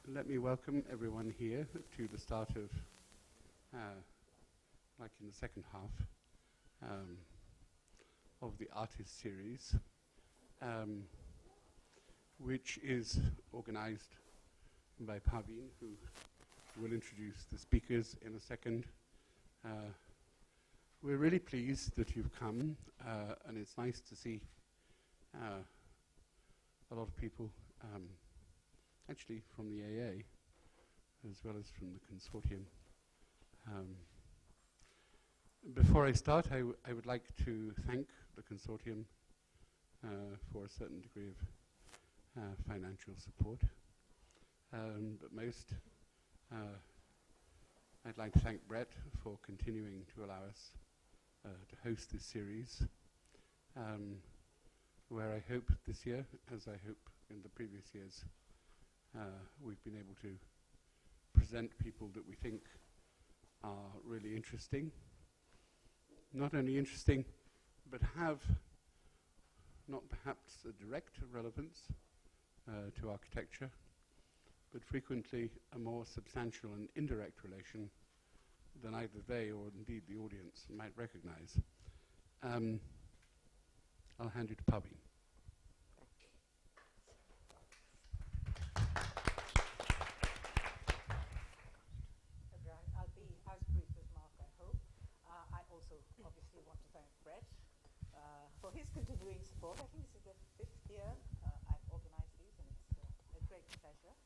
let me welcome everyone here to the start of, like in the second half, of the artist series, which is organized by Parveen, who will introduce the speakers in a second. We're really pleased that you've come, and it's nice to see a lot of people, actually from the AA, as well as from the consortium. Before I start, I would like to thank the consortium for a certain degree of financial support. But most, I'd like to thank Brett for continuing to allow us to host this series, where I hope this year, as I hope in the previous years, we've been able to present people that we think are really interesting. Not only interesting, but have not perhaps a direct relevance to architecture, but frequently a more substantial and indirect relation than either they or indeed the audience might recognize. I'll hand you to Parveen. I'll be as brief as Mark, I hope. I also obviously want to thank Brett for his continuing support. I think this is the 5th year I've organized these, and it's a great pleasure.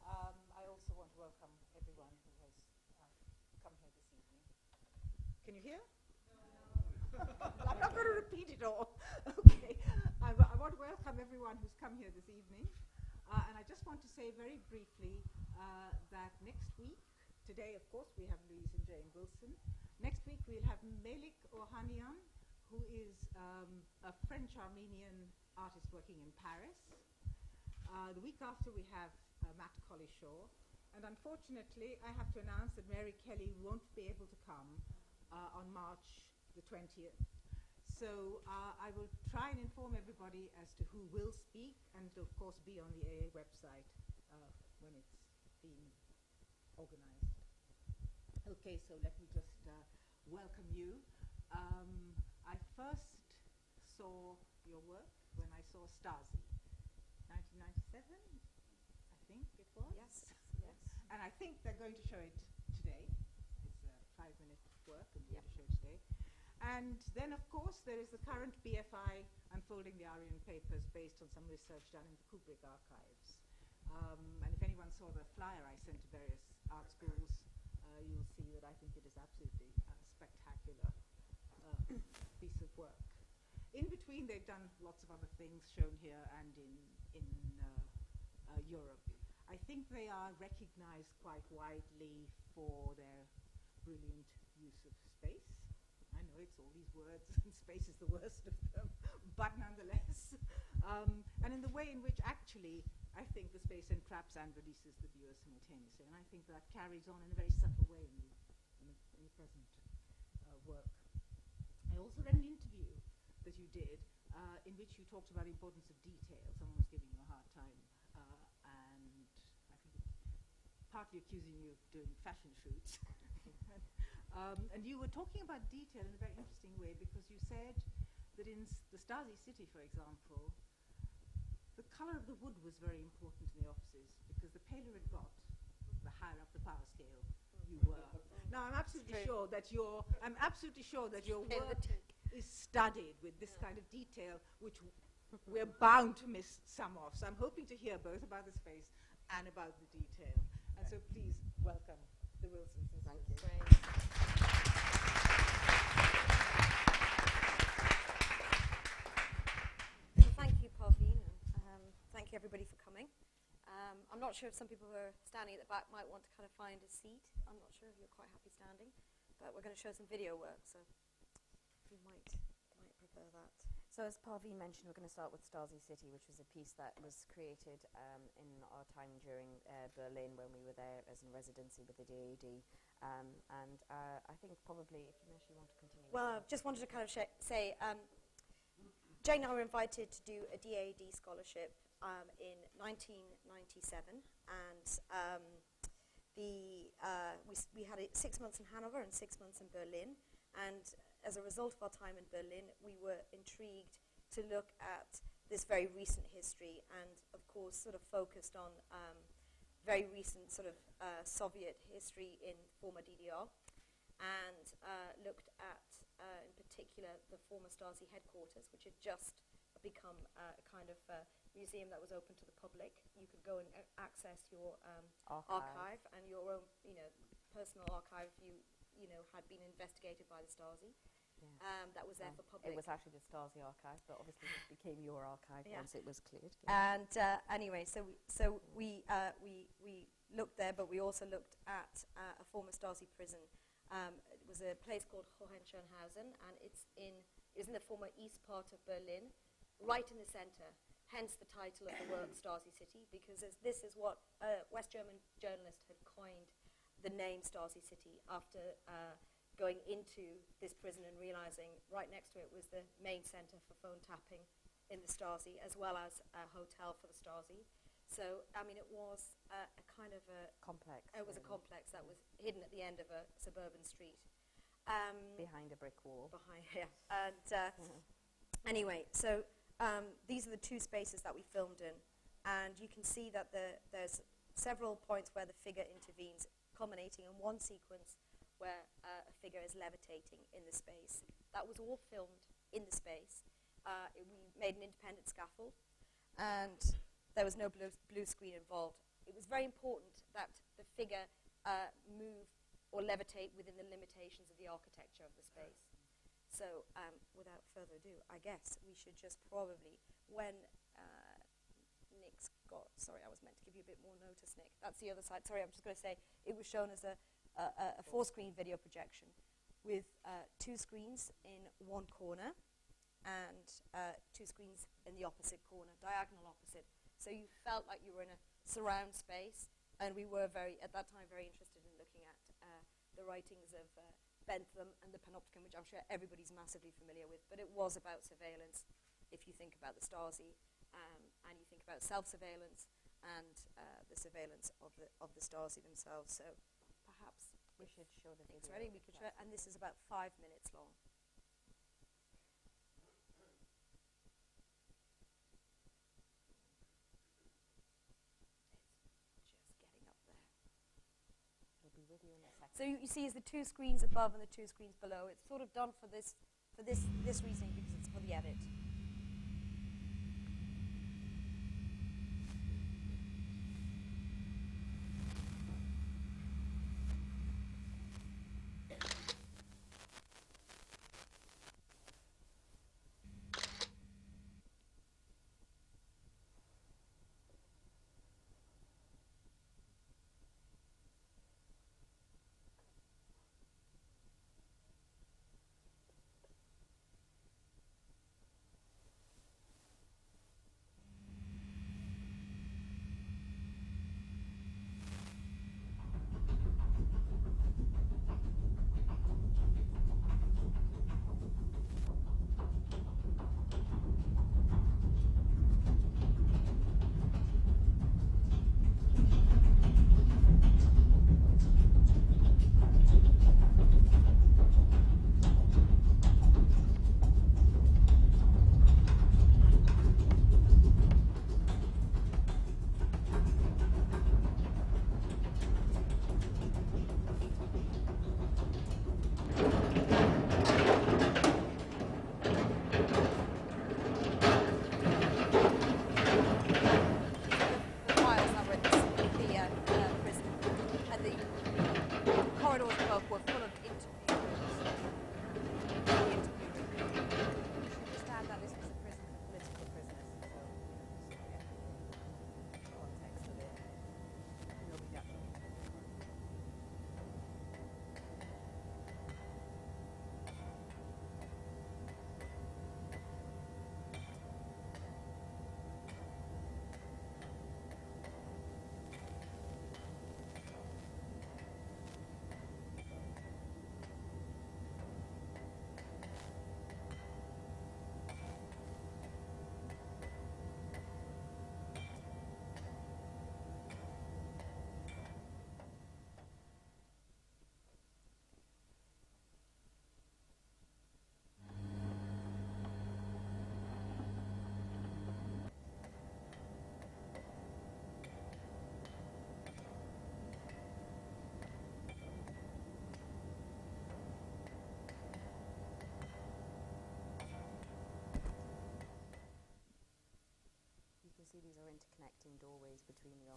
I also want to welcome everyone who has come here this evening. Can you hear? I'm not going to repeat it all. Okay. I want to welcome everyone who's come here this evening. And I just want to say very briefly that next week, today, of course, we have Louise and Jane Wilson. Next week, we'll have Melik Orhanian, who is a French-Armenian artist working in Paris. The week after, we have Matt Collishaw. And unfortunately, I have to announce that Mary Kelly won't be able to come on March the 20th. So I will try and inform everybody as to who will speak, and of course be on the AA website when it's being organized. Okay, so let me just welcome you. I first saw your work when I saw Stasi, 1997, I think it was. Yes. And I think they're going to show it today. It's a 5-minute work, and we're going to show it today. And then, of course, there is the current BFI unfolding the Aryan Papers based on some research done in the Kubrick archives. And if anyone saw the flyer I sent to various art schools, you'll see that I think it is absolutely a spectacular piece of work. In between, they've done lots of other things shown here and in Europe. I think they are recognized quite widely for their brilliant use of space. I know it's all these words, and space is the worst of them, but nonetheless. And in the way in which actually I think the space entraps and releases the viewer simultaneously. And I think that carries on in a very subtle way in the present work. I also read an interview that you did in which you talked about the importance of detail. Someone was giving you a hard time, and I think partly accusing you of doing fashion shoots. And you were talking about detail in a very interesting way, because you said that in the Stasi City, for example, the color of the wood was very important in the offices, because the paler it got, the higher up the power scale you were. Now, I'm absolutely sure that your work is studied with this kind of detail, which we're bound to miss some of. So I'm hoping to hear both about the space and about the detail. And so please welcome the Wilsons. Thank you. Great. Thank you, Parveen. Thank you, everybody, for coming. I'm not sure if some people who are standing at the back might want to kind of find a seat. I'm not sure if you're quite happy standing, but we're going to show some video work, so you might prefer that. So as Parveen mentioned, we're going to start with Stasi City, which was a piece that was created in our time during Berlin, when we were there as in residency with the DAD. And I think probably, if you actually want to continue. Well, I just wanted to kind of say, Jane and I were invited to do a DAD scholarship in 1997, and we had 6 months in Hanover and 6 months in Berlin, and as a result of our time in Berlin, we were intrigued to look at this very recent history, and of course sort of focused on very recent sort of Soviet history in former DDR, and looked at, in particular, the former Stasi headquarters, which had just become a kind of museum that was open to the public. You could go and access your archive and your own, personal archive if you had been investigated by the Stasi. Yeah. That was there for public. It was actually the Stasi archive, but obviously it became your archive once it was cleared. Yeah. And anyway, so we looked there, but we also looked at a former Stasi prison. It was a place called Hohenschönhausen, and it's in the former east part of Berlin, right in the center. Hence the title of the work, Stasi City, because this is what a West German journalist had coined the name Stasi City after going into this prison and realizing right next to it was the main center for phone tapping in the Stasi, as well as a hotel for the Stasi. So, I mean, it was a kind of a complex. It was a complex that was hidden at the end of a suburban street. Behind a brick wall. And anyway, so these are the two spaces that we filmed in, and you can see that there's several points where the figure intervenes, culminating in one sequence where a figure is levitating in the space. That was all filmed in the space. We made an independent scaffold, and there was no blue screen involved. It was very important that the figure move or levitate within the limitations of the architecture of the space. So without further ado, I guess we should just probably, when Nick's got, sorry, I was meant to give you a bit more notice, Nick. That's the other side. Sorry, I'm just going to say it was shown as a four-screen video projection with two screens in one corner and two screens in the opposite corner, diagonal opposite. So you felt like you were in a surround space, and we were at that time very interested in looking at the writings of Bentham and the Panopticon, which I'm sure everybody's massively familiar with, but it was about surveillance if you think about the Stasi, and you think about self-surveillance and the surveillance of the Stasi themselves. So perhaps we should show the video. It's ready. We could show, and this is about 5 minutes long. It's just getting up there. It'll be with you in a second. So you see, is the two screens above and the two screens below. It's sort of done for this reason, because it's for the edit.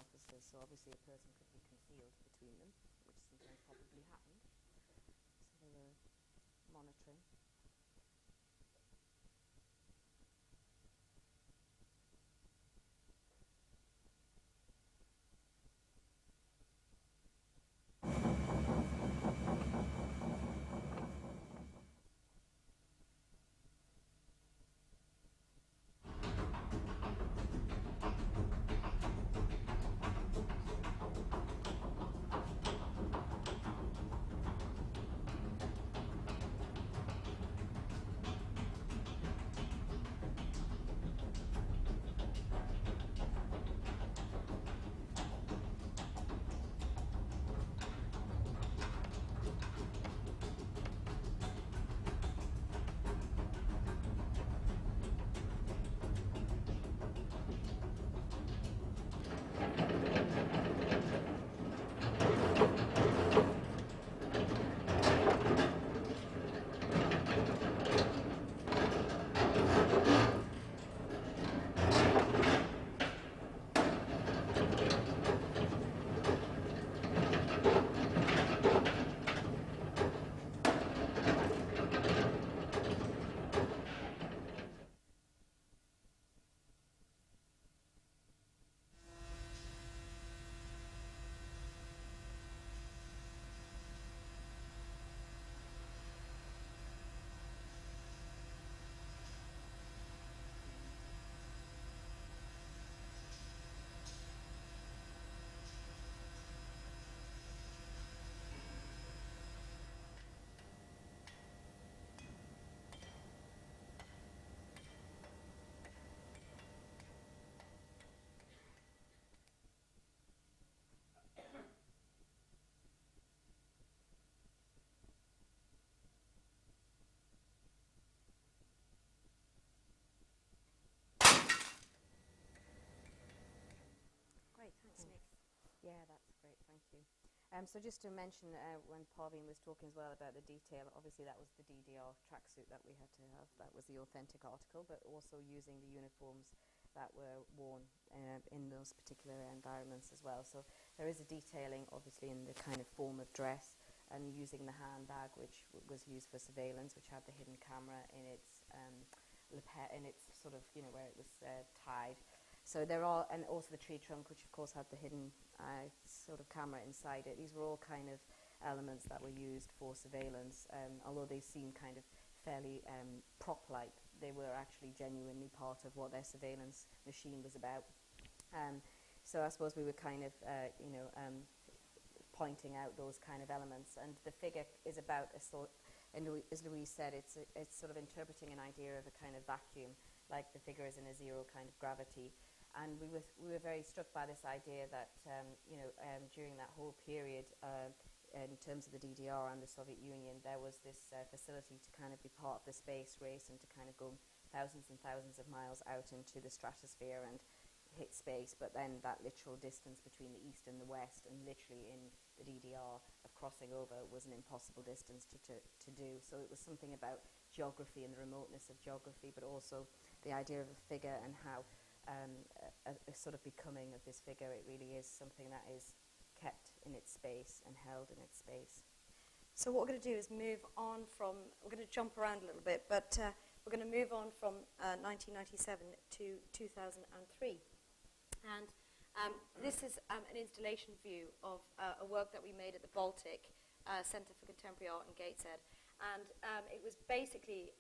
surfaces, so obviously a person could be concealed between them, which sometimes probably happened. So they were monitoring. Great, thanks, Nick. Yeah, that's great, thank you. So just to mention, when Parveen was talking as well about the detail, obviously that was the DDR tracksuit that we had to have. That was the authentic article, but also using the uniforms that were worn in those particular environments as well. So there is a detailing, obviously, in the kind of form of dress, and using the handbag, which was used for surveillance, which had the hidden camera in its in its sort of, you know, where it was tied. So there are, and also the tree trunk, which of course had the hidden sort of camera inside it. These were all kind of elements that were used for surveillance, although they seem kind of fairly prop-like. They were actually genuinely part of what their surveillance machine was about. So I suppose we were kind of, pointing out those kind of elements. And the figure is about a sort, and as Louise said, it's sort of interpreting an idea of a kind of vacuum, like the figure is in a zero kind of gravity. And we were very struck by this idea that, during that whole period, in terms of the DDR and the Soviet Union, there was this facility to kind of be part of the space race and to kind of go thousands and thousands of miles out into the stratosphere and hit space, but then that literal distance between the East and the West, and literally in the DDR of crossing over, was an impossible distance to do. So it was something about geography and the remoteness of geography, but also the idea of a figure and how a sort of becoming of this figure. It really is something that is kept in its space and held in its space. So what we're going to do is move on from, we're going to jump around a little bit, but we're going to move on from 1997 to 2003. And this is an installation view of a work that we made at the Baltic Centre for Contemporary Art in Gateshead. And it was basically,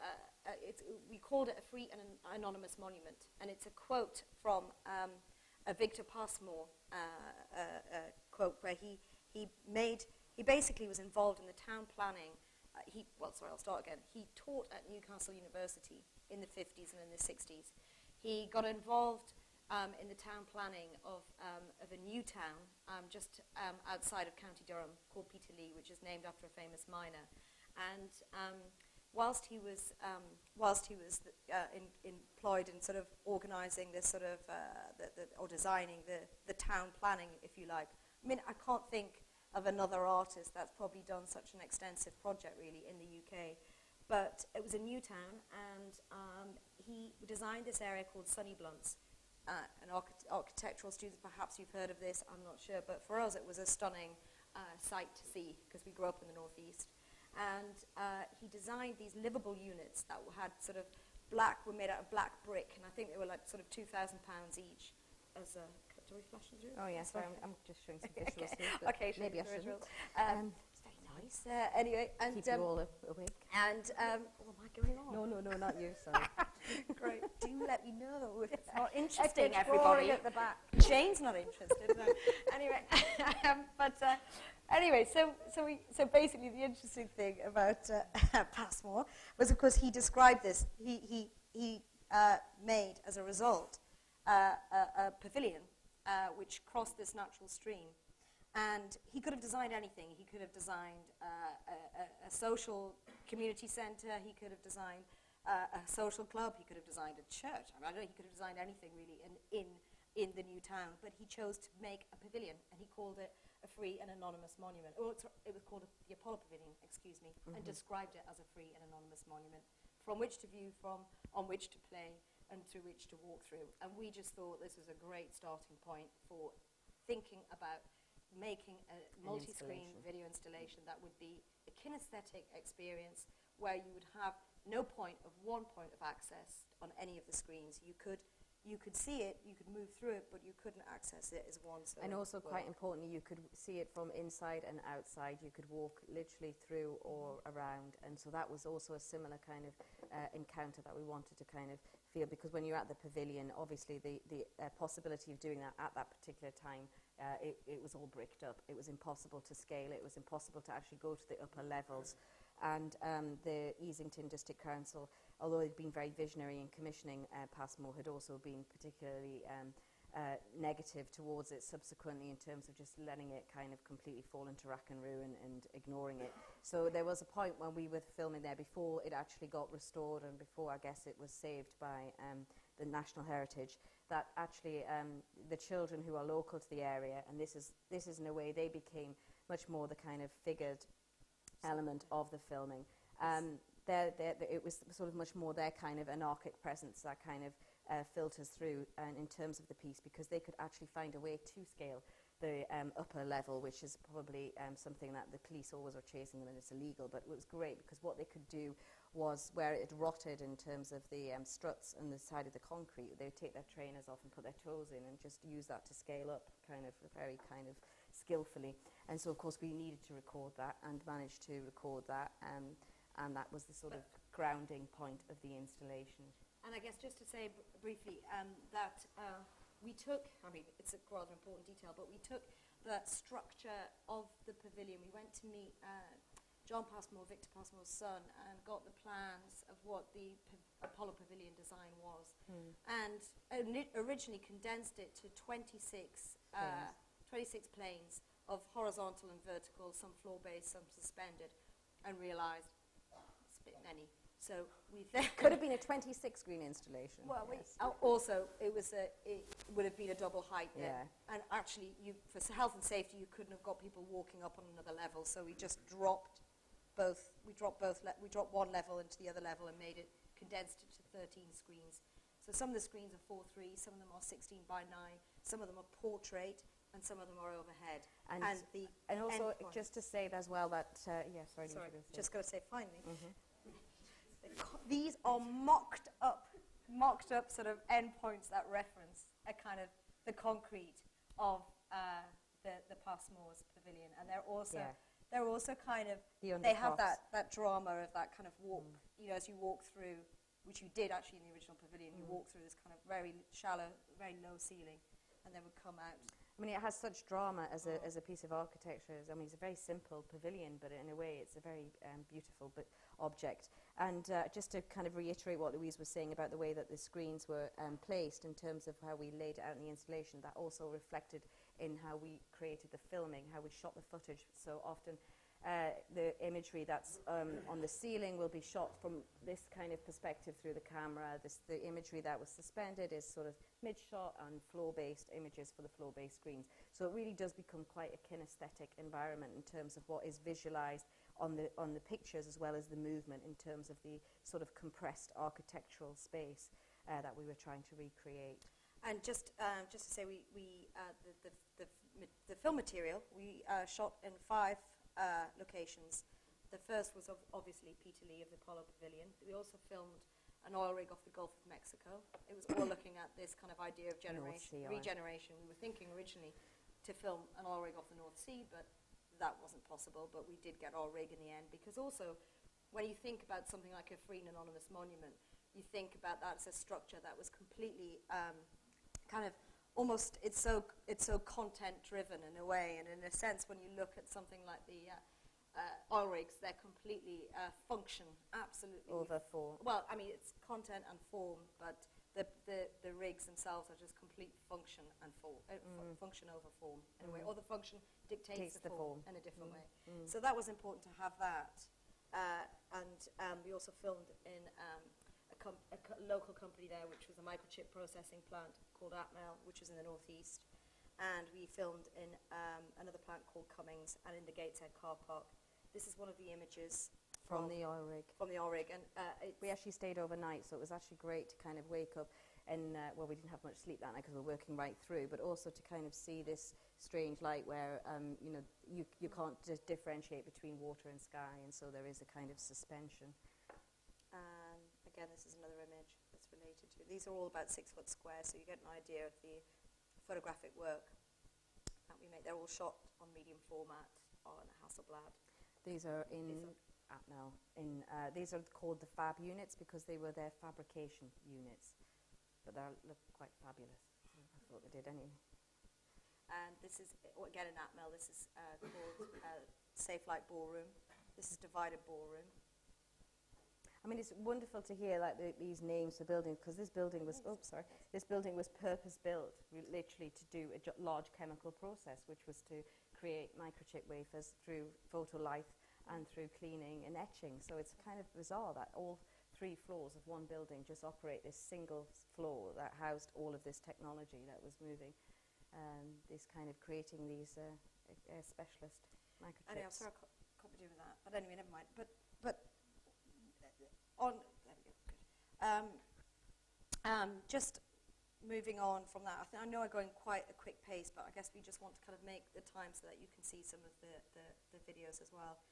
we called it a free and anonymous monument. And it's a quote from a Victor Passmore quote where he basically was involved in the town planning. I'll start again. He taught at Newcastle University in the 50s and in the 60s. He got involved in the town planning of a new town just outside of County Durham called Peterlee, which is named after a famous miner. And whilst he was employed in sort of organising this sort of or designing the town planning, if you like. I mean, I can't think of another artist that's probably done such an extensive project really in the UK. But it was a new town, and he designed this area called Sunnyblunts, an architectural student, perhaps you've heard of this, I'm not sure, but for us it was a stunning sight to see because we grew up in the northeast. And he designed these livable units that had sort of were made out of black brick, and I think they were like sort of £2,000 each. As a, do we flash the visual? Oh yes, I'm just showing some visuals. Okay, maybe I shouldn't. It's very nice. Anyway, and keep you all awake. And what am I going on? No, not you. Sorry. Great. Do let me know if it's not Interesting, interesting. everybody. At the back. Jane's not interested. No. Anyway, anyway, so basically the interesting thing about Passmore was, of course, he described this. He made as a result a pavilion which crossed this natural stream. And he could have designed anything. He could have designed a social community centre. He could have designed a social club. He could have designed a church. I don't know, he could have designed anything really in the new town. But he chose to make a pavilion, and he called it a free and anonymous monument. Or it was called the Apollo Pavilion, excuse me, and described it as a free and anonymous monument from which to view from, on which to play, and through which to walk through. And we just thought this was a great starting point for thinking about making a multi-screen video installation that would be a kinesthetic experience where you would have one point of access on any of the screens. You could see it, you could move through it, but you couldn't access it as one. So and also, quite importantly, you could see it from inside and outside. You could walk literally through or around, and so that was also a similar kind of encounter that we wanted to kind of feel, because when you're at the pavilion, obviously the possibility of doing that at that particular time, it was all bricked up. It was impossible to scale. It was impossible to actually go to the upper levels. And the Easington District Council, although they'd been very visionary in commissioning Passmore, had also been particularly negative towards it subsequently in terms of just letting it kind of completely fall into rack and ruin and ignoring it. So there was a point when we were filming there, before it actually got restored and before, I guess, it was saved by the National Heritage, that actually the children who are local to the area, and this is in a way, they became much more the kind of figured element of the filming. It was sort of much more their kind of anarchic presence that kind of filters through in terms of the piece, because they could actually find a way to scale the upper level, which is probably something that the police always are chasing them and it's illegal. But it was great because what they could do was, where it had rotted in terms of the struts and the side of the concrete, they would take their trainers off and put their toes in and just use that to scale up kind of very kind of skillfully. And so, of course, we needed to record that and managed to record that, and that was the sort of grounding point of the installation. And I guess just to say briefly that we took, I mean, it's a rather important detail, but we took the structure of the pavilion. We went to meet John Passmore, Victor Passmore's son, and got the plans of what the Apollo Pavilion design was. And originally condensed it to 26 planes of horizontal and vertical, some floor-based, some suspended, and realised it's a bit many. So we could have been a 26-screen installation. Well, yes. Also, it would have been a double height. Yeah. And actually, for health and safety, you couldn't have got people walking up on another level. So we just dropped both. We dropped one level into the other level and condensed it to 13 screens. So some of the screens are 4:3, some of them are 16 by 9, some of them are portrait, and some of them are overhead. And also, just to say as well that just going to say finally. These are mocked up sort of endpoints that reference a kind of the concrete of the Passmore's pavilion, and they're also kind of they have that drama of that kind of walk. You know, as you walk through, which you did actually in the original pavilion, you walk through this kind of very shallow, very low ceiling, and then would come out. I mean, it has such drama as a piece of architecture. I mean, it's a very simple pavilion, but in a way, it's a very beautiful object. And just to kind of reiterate what Louise was saying about the way that the screens were placed in terms of how we laid it out in the installation, that also reflected in how we created the filming, how we shot the footage. So often the imagery that's on the ceiling will be shot from this kind of perspective through the camera. The imagery that was suspended is sort of mid-shot and floor-based images for the floor-based screens. So it really does become quite a kinesthetic environment in terms of what is visualized on the pictures, as well as the movement in terms of the sort of compressed architectural space that we were trying to recreate. And just to say, the film material we shot in 5 locations. The first was obviously Peter Lee of the Apollo Pavilion. We also filmed an oil rig off the Gulf of Mexico. It was all looking at this kind of idea of regeneration. We were thinking originally to film an oil rig off the North Sea, but that wasn't possible. But we did get our rig in the end, because also when you think about something like a free and anonymous monument, you think about that as a structure that was completely kind of almost, it's so content driven in a way, and in a sense when you look at something like the oil rigs, they're completely function, absolutely. Over form. Well, I mean, it's content and form, but the rigs themselves are just complete function and form, function over form in a way, or the function dictates the form in a different way. So that was important to have that, and we also filmed in a local company there, which was a microchip processing plant called Atmel, which was in the northeast, and we filmed in another plant called Cummings and in the Gateshead car park. This is one of the images From the oil rig. From the oil rig, and we actually stayed overnight, so it was actually great to kind of wake up and, well, we didn't have much sleep that night because we were working right through, but also to kind of see this strange light where, you know, you can't differentiate between water and sky, and so there is a kind of suspension. Again, this is another image that's related to. These are all about 6 foot square, so you get an idea of the photographic work that we make. They're all shot on medium format on Hasselblad. These are in Atmel. These are called the Fab Units because they were their fabrication units, but they look quite fabulous. I thought they did anyway. And this is, again in Atmel, this is called Safe Light Ballroom. This is Divided Ballroom. I mean, it's wonderful to hear like these names for buildings, because this building was, this building was purpose-built, literally to do a large chemical process, which was to create microchip wafers through photolith and through cleaning and etching. So it's kind of bizarre that all 3 floors of one building just operate this single floor that housed all of this technology that was moving, this kind of creating these specialist microchips. Anyway, I'm sorry, I can't be doing that. But anyway, never mind. But on, there we go, good. Just moving on from that, I know I'm going quite a quick pace, but I guess we just want to kind of make the time so that you can see some of the videos as well.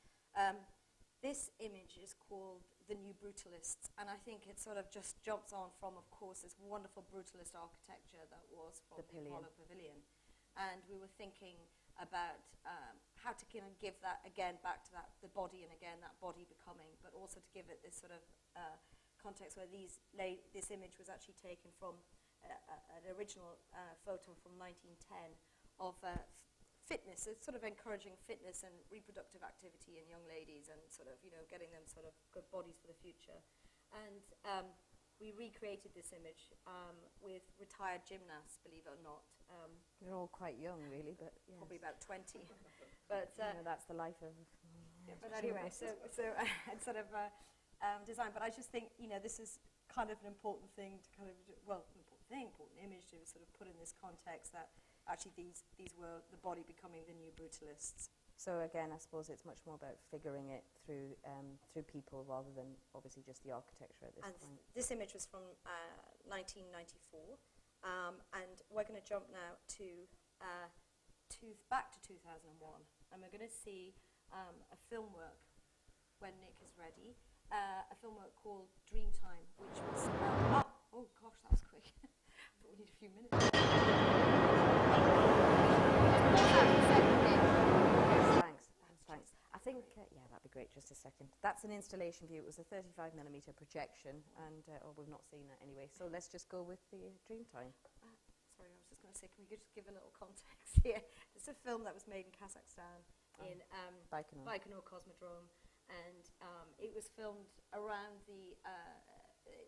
This image is called The New Brutalists, and I think it sort of just jumps on from, of course, this wonderful brutalist architecture that was from the Apollo Pavilion. And we were thinking about how to kind of give that again back to that the body, and again that body becoming, but also to give it this sort of context where this image was actually taken from an original photo from 1910 of fitness. It's sort of encouraging fitness and reproductive activity in young ladies, and sort of, you know, getting them sort of good bodies for the future. And we recreated this image with retired gymnasts, believe it or not. They're all quite young, really, but yes. Probably about 20. But you know, that's the life of. Yeah, but anyway, so it's sort of design. But I just think, you know, this is kind of an important thing to kind of important image to sort of put in this context that actually these were the body becoming the new brutalists. So again, I suppose it's much more about figuring it through people rather than obviously just the architecture at this point. This image was from 1994, and we're going to jump now to back to 2001, and we're going to see a film work when Nick is ready. A film work called Dreamtime, which was oh gosh, that was quick. But we need a few minutes. Thanks. I think, yeah, that'd be great. Just a second. That's an installation view. It was a 35mm projection, and we've not seen that anyway. So let's just go with the Dreamtime. Sorry, I was just going to say, can we just give a little context here? It's a film that was made in Kazakhstan in Baikonur Cosmodrome, and it was filmed around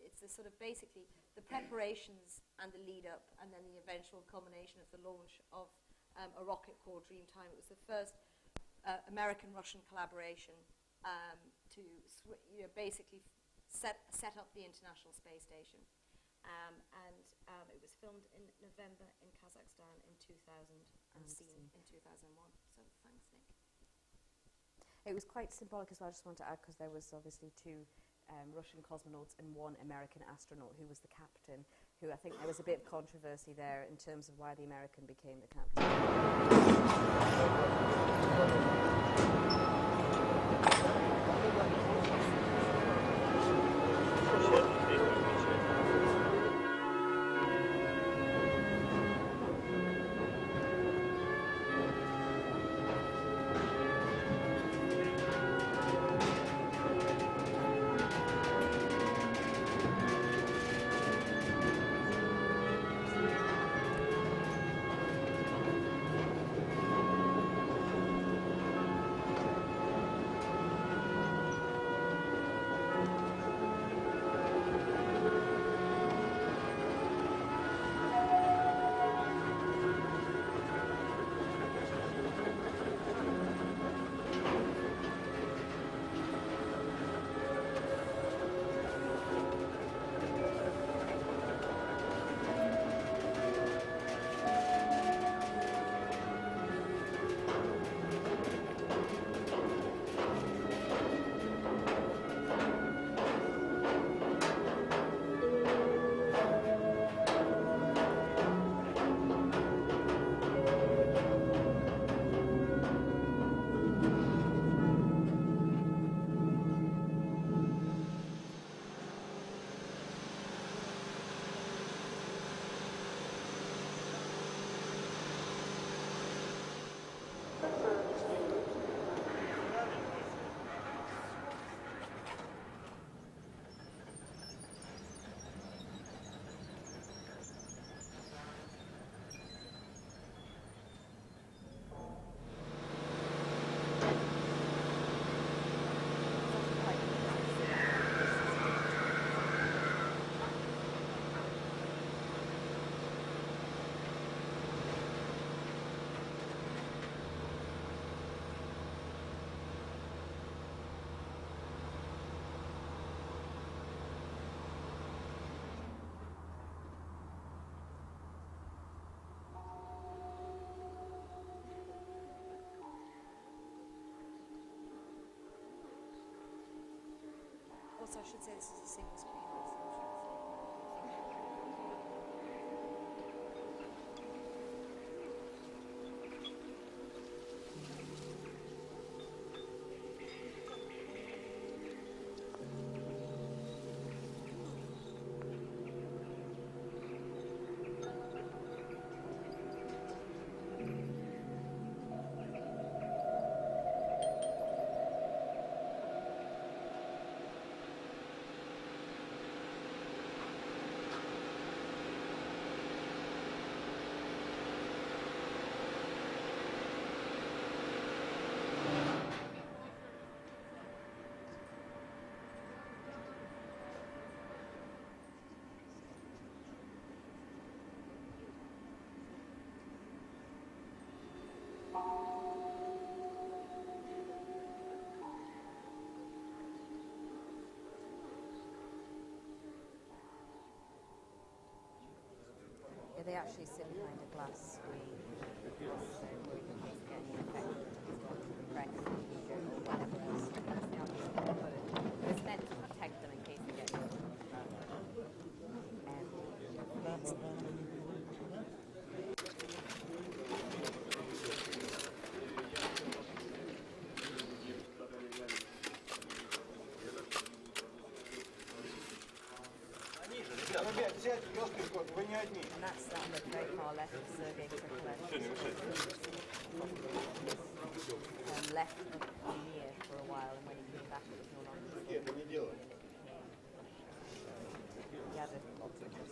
it's the sort of basically the preparations and the lead up, and then the eventual culmination of the launch of a rocket called Dreamtime. It was the first American-Russian collaboration to basically set up the International Space Station. And it was filmed in November in Kazakhstan in 2000 and seen in 2001. So thanks, Nick. It was quite symbolic as well. I just want to add, because there was obviously 2 Russian cosmonauts and 1 American astronaut who was the captain, who I think there was a bit of controversy there in terms of why the American became the captain. Also, I should say this is a single screen. Yeah, they actually sit behind a glass screen, so we're in case of any effect wreck or whatever else. It's meant to protect them in case they get hit. And that's that on the very far left, Sergei Krikalev. Left of Mir for a while, and when he came back, it was no longer. Yeah, there's lots of this.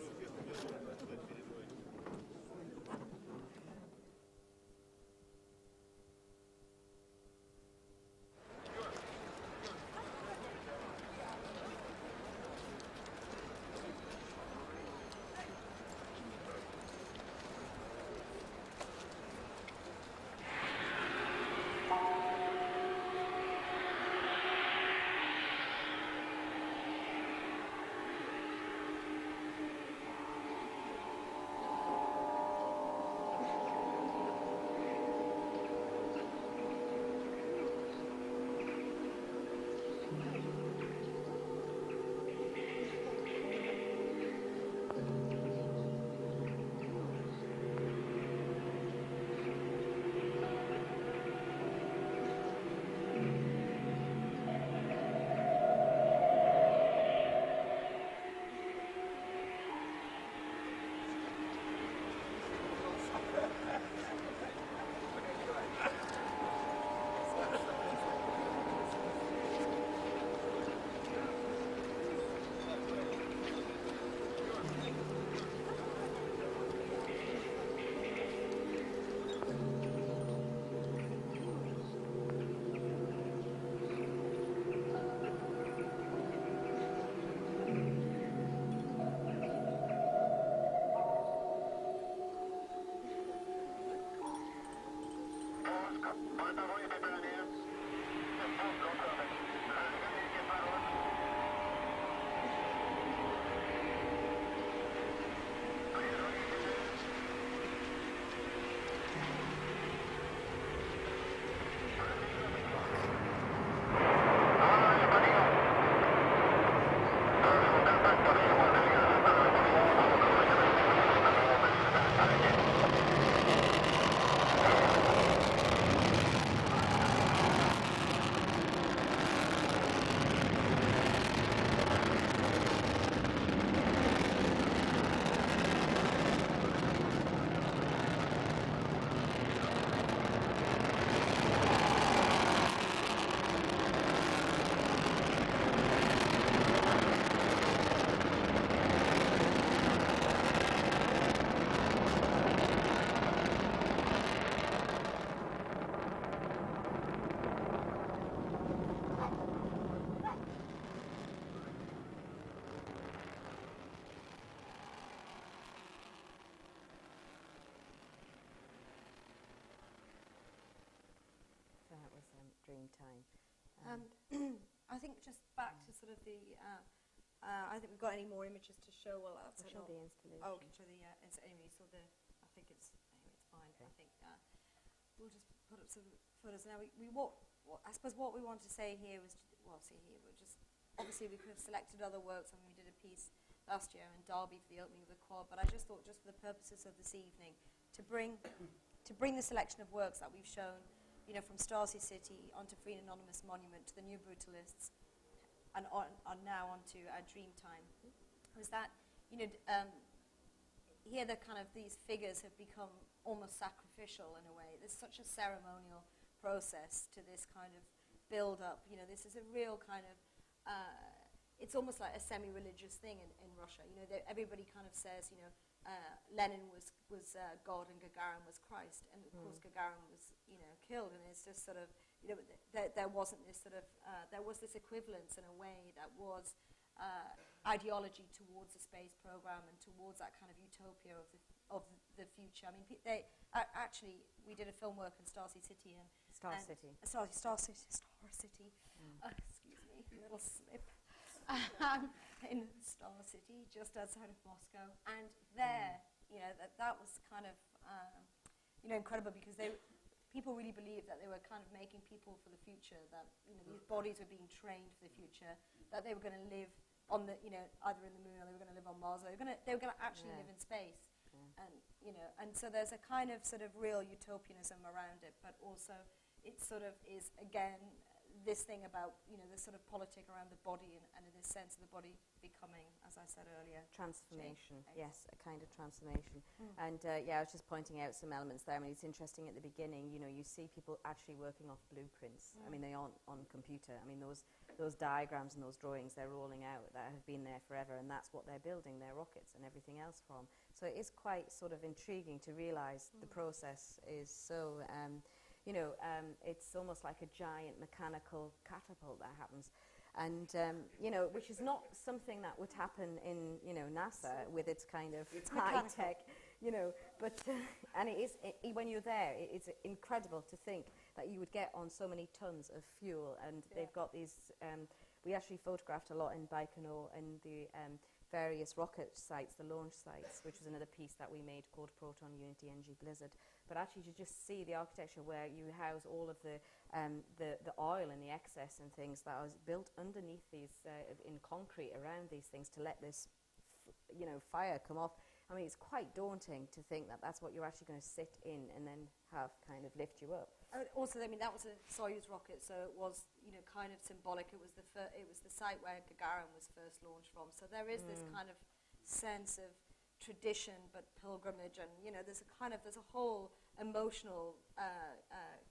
Dreamtime. I think just back to sort of the, I think we've got any more images to show. Well, that's I'll show the installation. Oh, okay, show the, anyway, so the, I think it's, anyway, it's fine. Okay. I think we'll just put up some photos now. I suppose what we want to say here was, we're just, obviously we could have selected other works. I mean, we did a piece last year in Derby for the opening of the quad, but I just thought, just for the purposes of this evening, to bring the selection of works that we've shown, you know, from Stasi City onto Free and Anonymous Monument to the New Brutalists, and on now onto Dreamtime, was that, you know, here the kind of these figures have become almost sacrificial in a way. There's such a ceremonial process to this kind of build-up. You know, this is a real kind of, it's almost like a semi-religious thing in Russia. You know, everybody kind of says, you know, Lenin was God and Gagarin was Christ, and of course Gagarin was, you know, killed, and it's just sort of, you know, there wasn't this sort of, there was this equivalence in a way that was ideology towards the space program and towards that kind of utopia of the future. I mean, actually, we did a film work in Stasi City and Star City. Star City. Excuse me, a little slip. In Star City, just outside of Moscow, and there, you know, that was kind of, you know, incredible, because people really believed that they were kind of making people for the future, that, you know, these bodies were being trained for the future, that they were going to live on the, you know, either in the moon, or they were going to live on Mars, or they were going to actually live in space, and, you know, and so there's a kind of sort of real utopianism around it, but also it sort of is, again, this thing about, you know, this sort of politic around the body, and in this sense of the body becoming, as I said earlier, transformation. Yes, a kind of transformation. And yeah, I was just pointing out some elements there. I mean, it's interesting at the beginning, you know, you see people actually working off blueprints. I mean, they aren't on computer. I mean, those diagrams and those drawings they're rolling out that have been there forever, and that's what they're building their rockets and everything else from. So it is quite sort of intriguing to realise the process is so you know, it's almost like a giant mechanical catapult that happens. And, you know, which is not something that would happen in, you know, NASA with its kind of high-tech, you know, but, and it is, when you're there, it's incredible to think that you would get on so many tons of fuel, and they've got these, we actually photographed a lot in Baikonur and the various rocket sites, the launch sites, which was another piece that we made called Proton, Unity, NG, Blizzard. But actually to just see the architecture where you house all of the oil and the excess and things that was built underneath these, in concrete around these things to let this, you know, fire come off. I mean, it's quite daunting to think that that's what you're actually going to sit in and then have kind of lift you up. Also, I mean, that was a Soyuz rocket, so it was, you know, kind of symbolic. It was the site where Gagarin was first launched from. So there is this kind of sense of tradition, but pilgrimage, and, you know, there's a whole emotional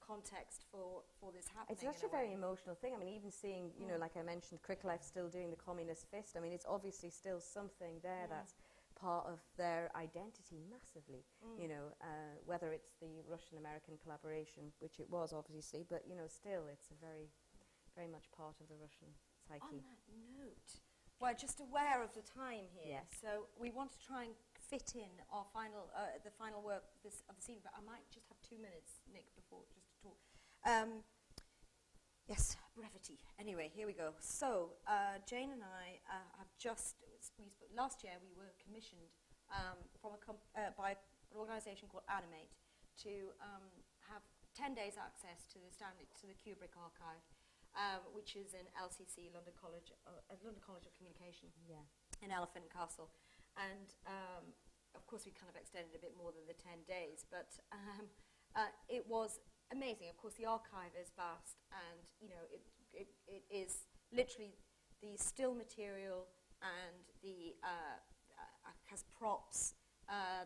context for this happening. It's actually a very emotional thing. I mean, even seeing, you know, like I mentioned, Krikalev still doing the communist fist. I mean, it's obviously still something there that's part of their identity massively, you know, whether it's the Russian-American collaboration, which it was obviously, but, you know, still it's a very, very much part of the Russian psyche. On that note, we're just aware of the time here, so we want to try and fit in our final, the final work of this evening, but I might just have 2 minutes, Nick, before, just to talk. Yes, brevity. Anyway, here we go. So, Jane and I have last year we were commissioned by an organisation called Unmade to have 10 days access to the Kubrick archive, which is in LCC, London College of Communication, in Elephant and Castle. And of course, we kind of extended a bit more than the 10 days, but it was amazing. Of course, the archive is vast, and it is literally the still material and the has props,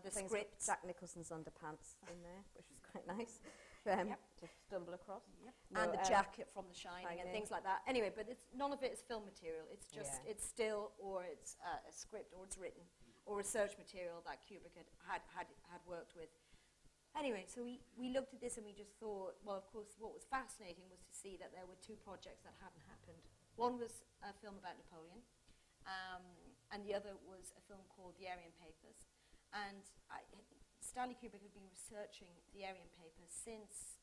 the Things scripts. Jack Nicholson's underpants in there, which was quite nice to stumble across. Yep. No, And the jacket from The Shining and things like that. Anyway, but none of it is film material. It's just it's still, or it's a script, or it's written, or research material that Kubrick had worked with. Anyway, so we looked at this and we just thought, well, of course, what was fascinating was to see that there were two projects that hadn't happened. One was a film about Napoleon, and the other was a film called The Aryan Papers. And Stanley Kubrick had been researching the Aryan Papers since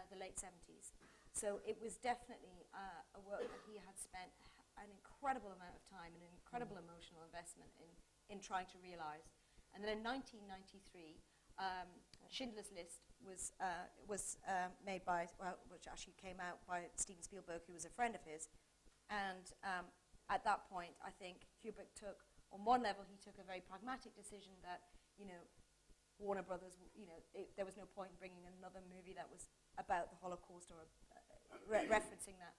the late 70s. So it was definitely a work that he had spent an incredible amount of time and an incredible emotional investment in trying to realize. And then in 1993, Schindler's List was made by, which actually came out by Steven Spielberg, who was a friend of his. And at that point, I think Kubrick took, on one level, he took a very pragmatic decision that, Warner Brothers, there was no point in bringing another movie that was about the Holocaust or referencing that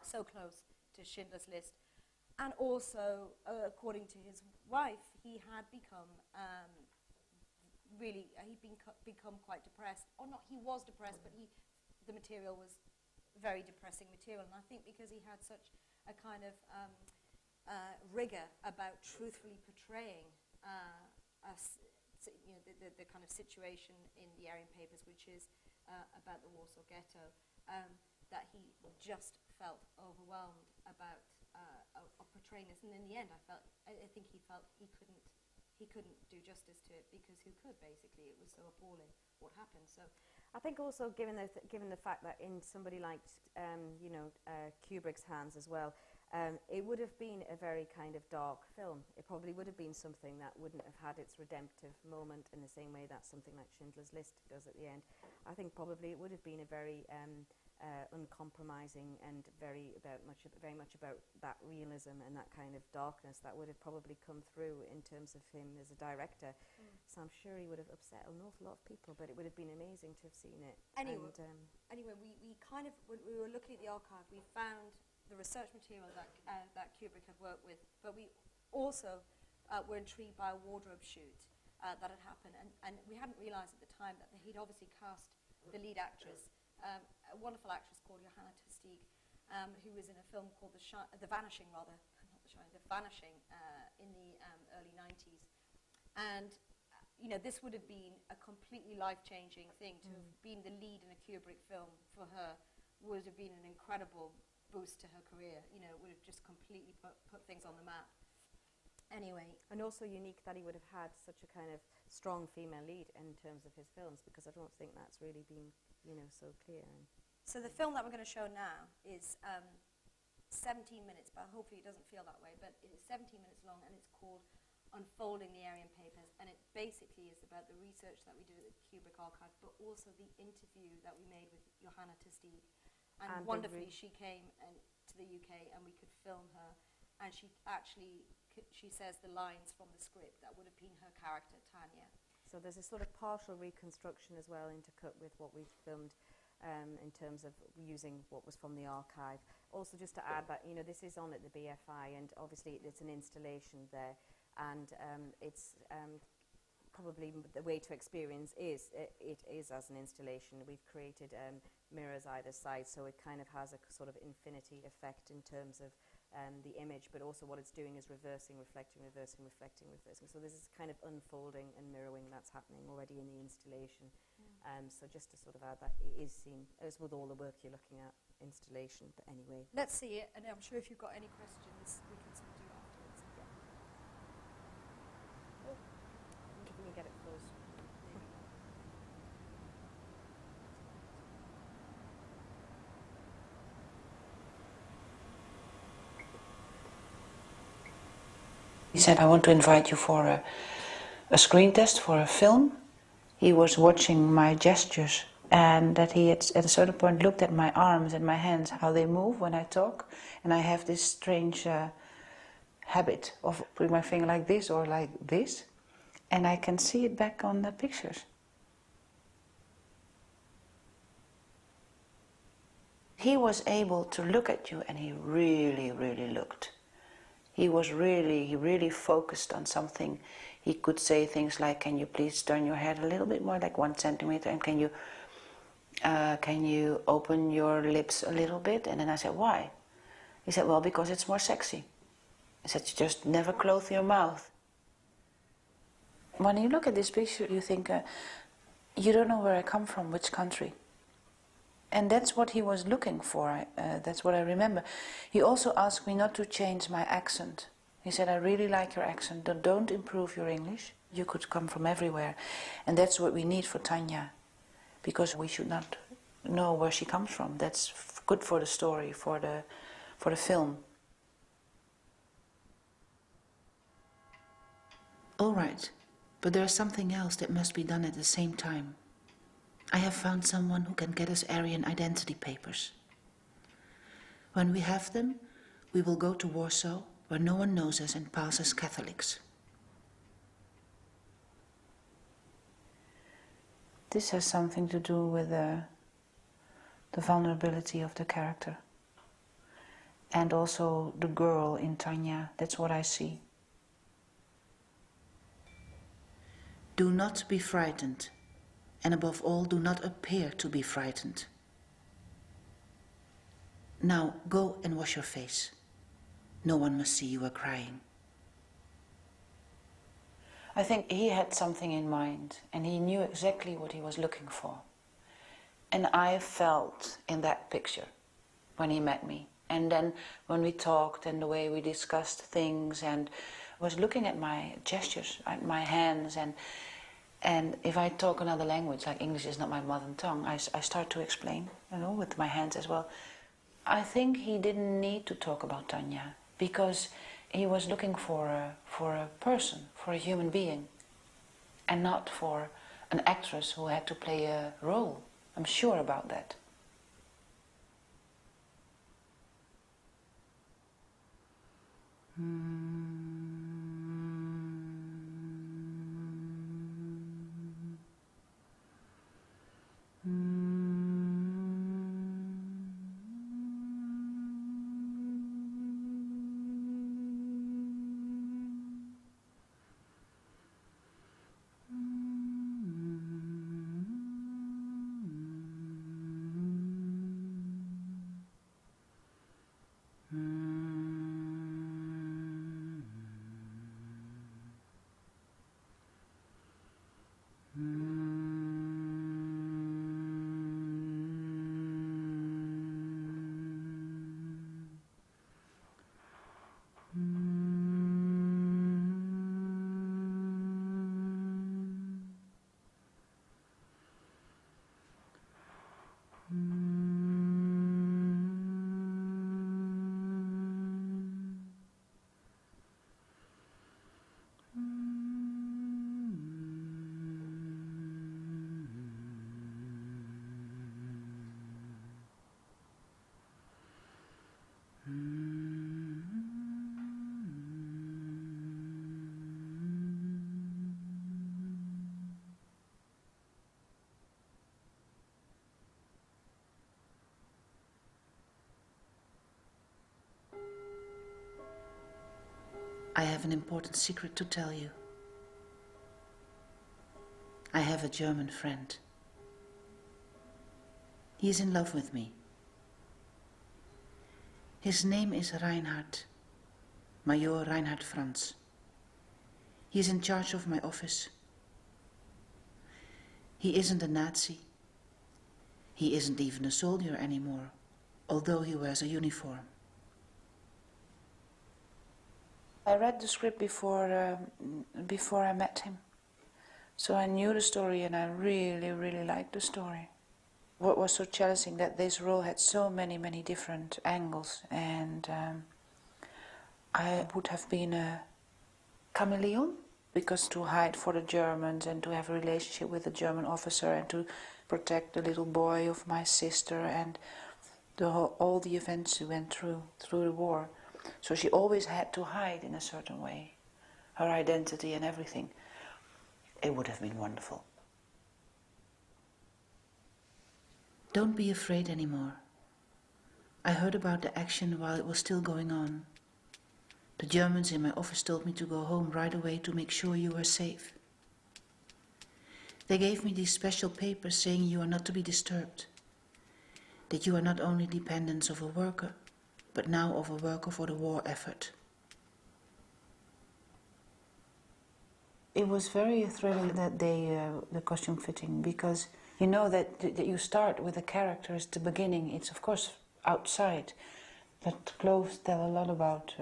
so close to Schindler's List. And also, according to his wife, he had become become quite depressed. Or not, he was depressed, but the material was very depressing material. And I think because he had such a kind of rigor about truthfully portraying the kind of situation in the Aryan Papers, which is about the Warsaw Ghetto, that he just felt overwhelmed about portraying this. And in the end, I think he felt he couldn't do justice to it, because who could, basically? It was so appalling what happened. So I think also given the fact that in somebody like Kubrick's hands as well, it would have been a very kind of dark film. It probably would have been something that wouldn't have had its redemptive moment in the same way that something like Schindler's List does at the end. I think probably it would have been a very uncompromising and very much about that realism and that kind of darkness that would have probably come through in terms of him as a director. So I'm sure he would have upset an awful lot of people, but it would have been amazing to have seen it. Anyway, we kind of, when we were looking at the archive, we found the research material that Kubrick had worked with, but we also were intrigued by a wardrobe shoot that had happened, and we hadn't realized at the time that he'd obviously cast the lead actress, a wonderful actress called Johanna Testig, who was in a film called The Vanishing, rather, not The Shining, The Vanishing, in the early 90s. And this would have been a completely life-changing thing. To have been the lead in a Kubrick film for her would have been an incredible boost to her career. It would have just completely put things on the map. Anyway. And also unique that he would have had such a kind of strong female lead in terms of his films, because I don't think that's really been, so clear. So the film that we're going to show now is 17 minutes, but hopefully it doesn't feel that way, but it is 17 minutes long, and it's called Unfolding the Aryan Papers, and it basically is about the research that we did at the Kubrick archive, but also the interview that we made with Johanna Testig. And wonderfully, she came to the UK, and we could film her, and she says the lines from the script that would have been her character, Tanya. So there's a sort of partial reconstruction as well intercut with what we've filmed in terms of using what was from the archive. Also, just to add that, this is on at the BFI, and obviously it's an installation there, and it's probably the way to experience it is as an installation. We've created mirrors either side, so it kind of has a sort of infinity effect in terms of the image, but also what it's doing is reversing, reflecting, reversing, reflecting, reversing. So this is kind of unfolding and mirroring that's happening already in the installation. So just to sort of add that, it is seen, as with all the work you're looking at, installation, but anyway. Let's see it, and I'm sure if you've got any questions, we can sort of do afterwards. Yeah. Oh, can you get it close? He said, I want to invite you for a screen test for a film. He was watching my gestures, and that he had at a certain point looked at my arms and my hands, how they move when I talk. And I have this strange habit of putting my finger like this or like this, and I can see it back on the pictures. He was able to look at you, and he really, really looked. He really focused on something. He could say things like, can you please turn your head a little bit more, like 1 centimeter, and can you open your lips a little bit? And then I said, why? He said, well, because it's more sexy. I said, you just never close your mouth. When you look at this picture, you think, you don't know where I come from, which country. And that's what he was looking for, that's what I remember. He also asked me not to change my accent. He said, I really like your accent, don't improve your English. You could come from everywhere. And that's what we need for Tanya, because we should not know where she comes from. That's good for the story, for the film. All right, but there's something else that must be done at the same time. I have found someone who can get us Aryan identity papers. When we have them, we will go to Warsaw, where no one knows us and pass as Catholics. This has something to do with the vulnerability of the character. And also the girl in Tanya, that's what I see. Do not be frightened. And above all, do not appear to be frightened. Now, go and wash your face. No one must see you are crying. I think he had something in mind, and he knew exactly what he was looking for. And I felt in that picture when he met me. And then when we talked and the way we discussed things, and was looking at my gestures, at my hands, and if I talk another language, like English is not my mother tongue, I start to explain, with my hands as well. I think he didn't need to talk about Tanya, because he was looking for a person, for a human being, and not for an actress who had to play a role. I'm sure about that. I have an important secret to tell you. I have a German friend. He is in love with me. His name is Reinhard, Major Reinhard Franz. He is in charge of my office. He isn't a Nazi. He isn't even a soldier anymore, although he wears a uniform. I read the script before I met him. So I knew the story, and I really, really liked the story. What was so challenging that this role had so many, many different angles, and I would have been a chameleon, because to hide for the Germans and to have a relationship with the German officer and to protect the little boy of my sister and all the events she went through the war. So she always had to hide in a certain way, her identity and everything. It would have been wonderful. Don't be afraid anymore. I heard about the action while it was still going on. The Germans in my office told me to go home right away to make sure you were safe. They gave me these special papers saying you are not to be disturbed, that you are not only dependents of a worker, but now of a worker for the war effort. It was very thrilling that day, the costume fitting, because you know that you start with the characters at the beginning. It's of course outside, but clothes tell a lot about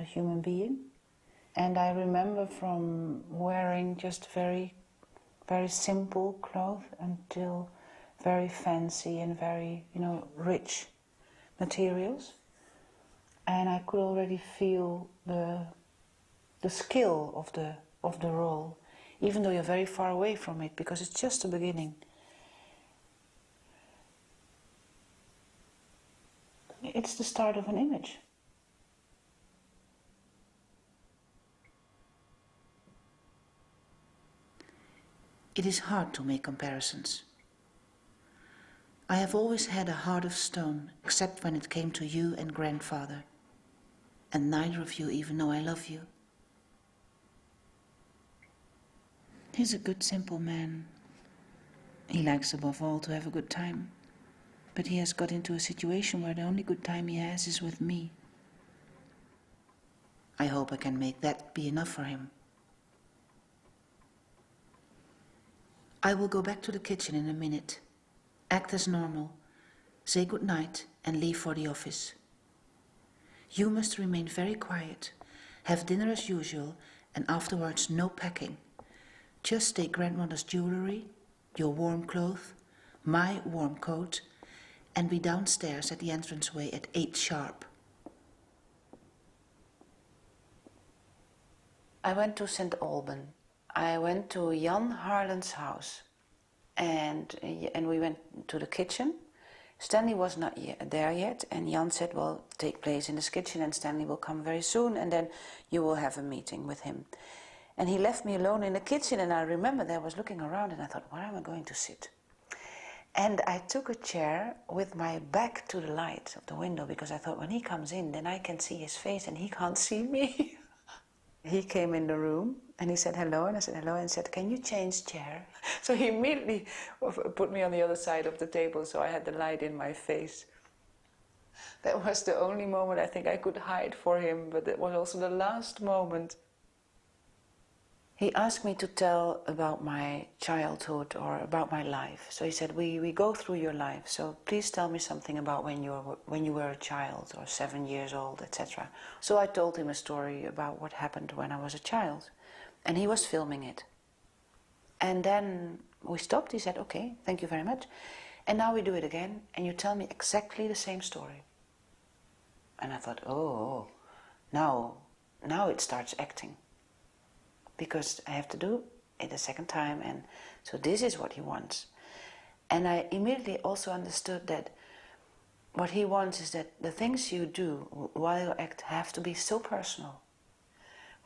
a human being. And I remember from wearing just very, very simple clothes until very fancy and very, rich materials. And I could already feel the skill of the role, even though you're very far away from it, because it's just the beginning. It's the start of an image. It is hard to make comparisons. I have always had a heart of stone, except when it came to you and grandfather, and neither of you even know I love you. He's a good, simple man. He likes above all to have a good time, but he has got into a situation where the only good time he has is with me. I hope I can make that be enough for him. I will go back to the kitchen in a minute, act as normal, say good night and leave for the office. You must remain very quiet, have dinner as usual, and afterwards no packing. Just take grandmother's jewellery, your warm clothes, my warm coat, and be downstairs at the entranceway at 8 sharp. I went to St. Alban. I went to Jan Harlan's house, and we went to the kitchen. Stanley was not there yet, and Jan said, well, take place in this kitchen and Stanley will come very soon and then you will have a meeting with him. And he left me alone in the kitchen, and I remember that I was looking around and I thought, where am I going to sit? And I took a chair with my back to the light of the window, because I thought when he comes in, then I can see his face and he can't see me. He came in the room and he said hello, and I said hello, and said, can you change chair? So he immediately put me on the other side of the table, so I had the light in my face. That was the only moment I think I could hide for him, but it was also the last moment. He asked me to tell about my childhood or about my life. So he said, we go through your life, so please tell me something about when you were a child or 7 years old, etc. So I told him a story about what happened when I was a child, and he was filming it. And then we stopped. He said, okay, thank you very much. And now we do it again, and you tell me exactly the same story. And I thought, oh, now it starts acting. Because I have to do it a second time, and so this is what he wants. And I immediately also understood that what he wants is that the things you do while you act have to be so personal,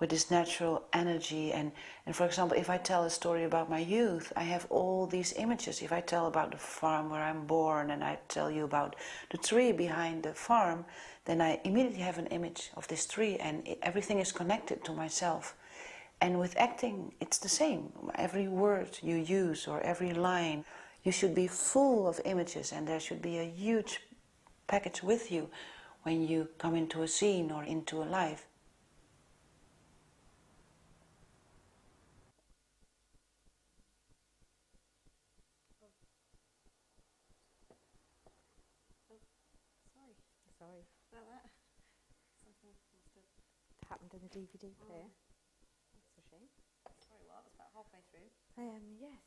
with this natural energy. And for example, if I tell a story about my youth, I have all these images. If I tell about the farm where I'm born, and I tell you about the tree behind the farm, then I immediately have an image of this tree, and everything is connected to myself. And with acting, it's the same. Every word you use or every line, you should be full of images, and there should be a huge package with you when you come into a scene or into a life. Sorry about that. Something must have happened in the DVD player. That's a shame. Sorry, well, that was about halfway through. Yes.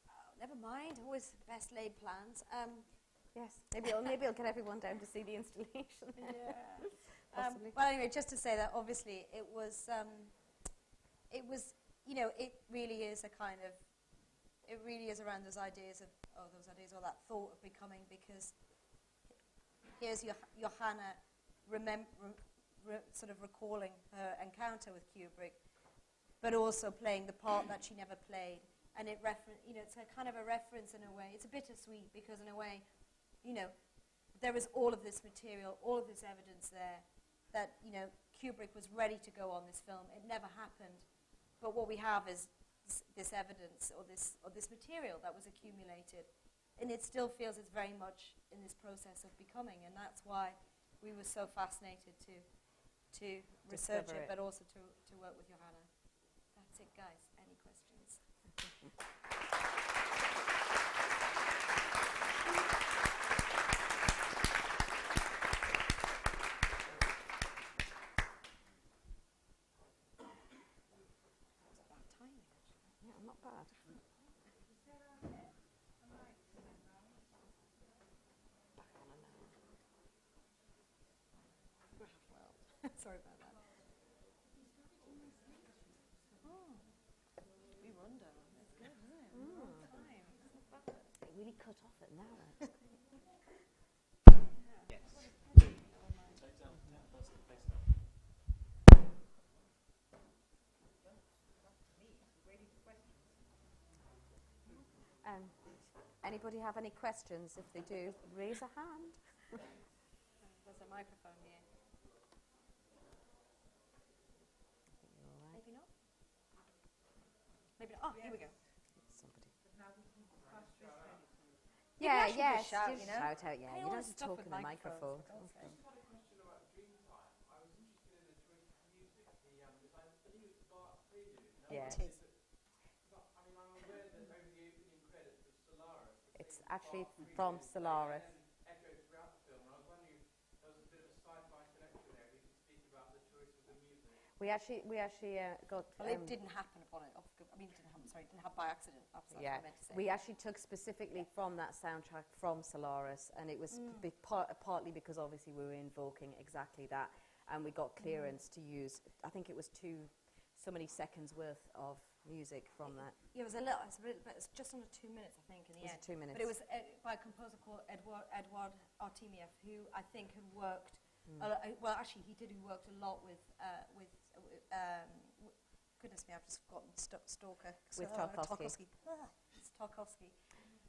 Well, never mind. Always best laid plans. Yes, maybe I'll get everyone down to see the installation. Yeah. Possibly. Well, anyway, just to say that obviously it was, you know, it really is a kind of, it really is around those ideas or that thought of becoming, because here's Johanna sort of recalling her encounter with Kubrick, but also playing the part that she never played. And it you know, it's a kind of a reference in a way. It's a bittersweet because in a way, you know, there was all of this material, all of this evidence there that, you know, Kubrick was ready to go on this film. It never happened. But what we have is this evidence or this material that was accumulated. And it still feels it's very much in this process of becoming. And that's why we were so fascinated to research it, but also to work with Johanna. That's it, guys. Any questions? Yeah, not bad. Sorry about that. Oh, we wonder. That's good, isn't it? Long time. It really cut off at an hour. Anybody have any questions? If they do, raise a hand. There's a microphone here. Maybe not. Maybe not. Oh, here we go. Somebody. Yeah, Yeah, yes. yes. Shout, Just you know. shout out, yeah. Hey, You all don't this have to stuff talk with in the microphones, microphone. for God's sake. I just had a question about Dreamtime. I was interested in the choice of music. Because I believe it's Bart Prelude. No? Yeah. It is. I mean, I'm aware that over the opening credits of Solaris, It's actually from Solaris. and echoed throughout the film. And I was wondering if there was a bit of a sci-fi connection there. If you could speak about the choice of the music. We actually got. Well, it didn't happen upon it. I mean, it didn't happen. Sorry, it didn't happen by accident. That's what I meant to say. We actually took specifically from that soundtrack from Solaris, and it was partly because obviously we were invoking exactly that, and we got clearance to use. I think it was so many seconds worth of music from that. Yeah, it was a little bit. It's just under 2 minutes, I think, in the Was end. it 2 minutes? But it was by a composer called Edward Artemiev, who I think had worked. Well, actually, he did. He worked a lot with goodness me, I've just forgotten Stalker. With Tarkovsky. It's Tarkovsky.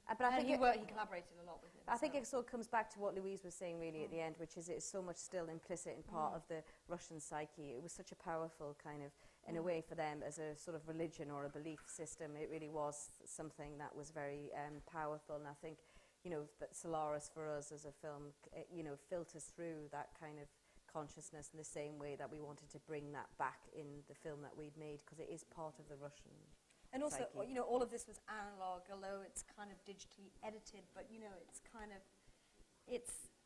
But I think he collaborated a lot with him. I think it sort of comes back to what Louise was saying really at the end, which is it's so much still implicit in part of the Russian psyche. It was such a powerful kind of, in a way for them as a sort of religion or a belief system, it really was something that was very powerful. And I think, you know, that Solaris for us as a film, you know, filters through that kind of consciousness in the same way that we wanted to bring that back in the film that we'd made, because it is part of the Russian and also, psyche. you know, all of this was analog, although it's kind of digitally edited, but, you know, it's kind of,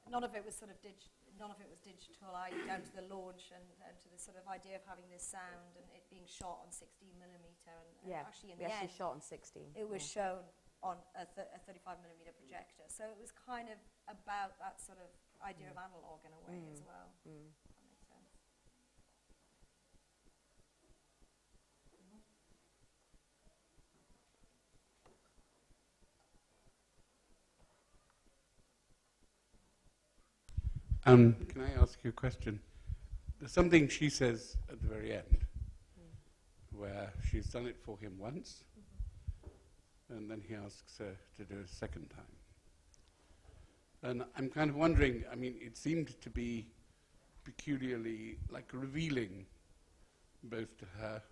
none of it was sort of none of it was digital, down to the launch and to the sort of idea of having this sound and it being shot on 16 millimeter. And actually in the end, shot on 16. it was shown on a 35 millimeter projector. So it was kind of about that sort of idea of analog in a way as well. That makes sense. Can I ask you a question? There's something she says at the very end, where she's done it for him once, and then he asks her to do it a second time. And I'm kind of wondering, I mean, it seemed to be peculiarly like revealing both to her